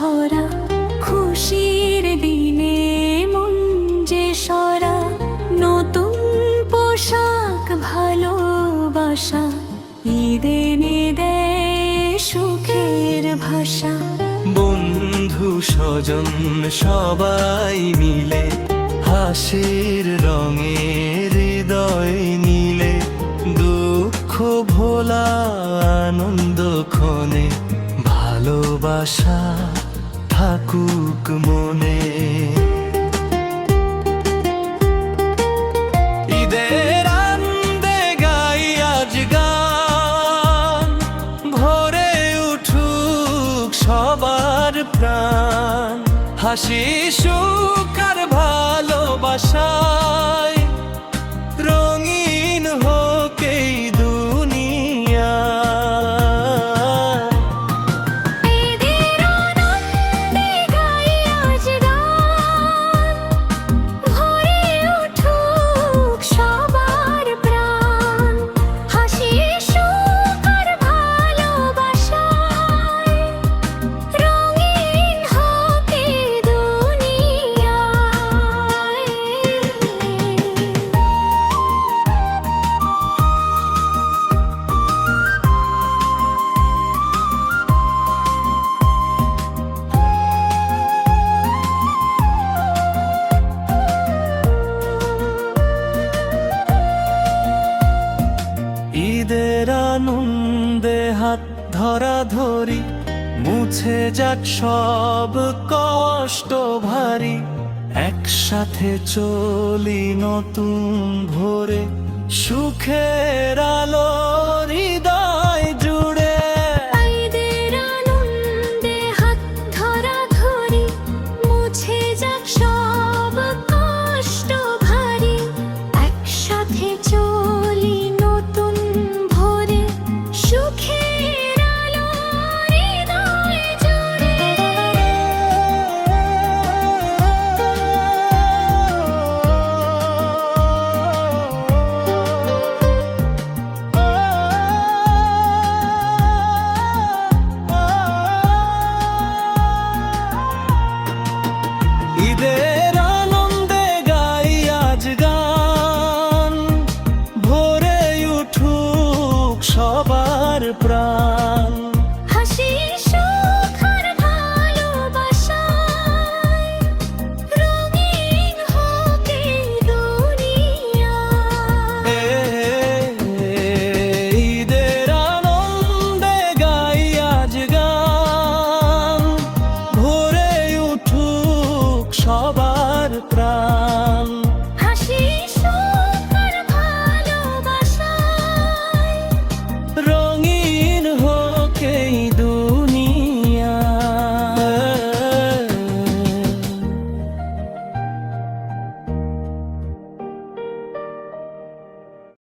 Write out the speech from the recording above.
ভরা খুশির দিনে মন যে সরা, নতুন পোশাক ভালোবাসা, ঈদে এনে দেয় সুখের ভাষা। বন্ধু স্বজন সবাই মিলে হাসির রঙের হৃদয় নিলে, দুঃখ ভোলা আনন্দ ক্ষণে ভালোবাসা থাকুক মনে। ঈদের আনন্দে গাই আজ গান, ভরে উঠুক সবার প্রাণ, হাসি সুখ আর ভালোবাসায় রঙিন হোক এই দুনিয়া। ঈদের আনন্দে হাত ধরা ধরি, মুছে যাক সব কষ্ট ভারী, একসাথে চলি নতুন ভোরে সুখের আলোর হৃদয়।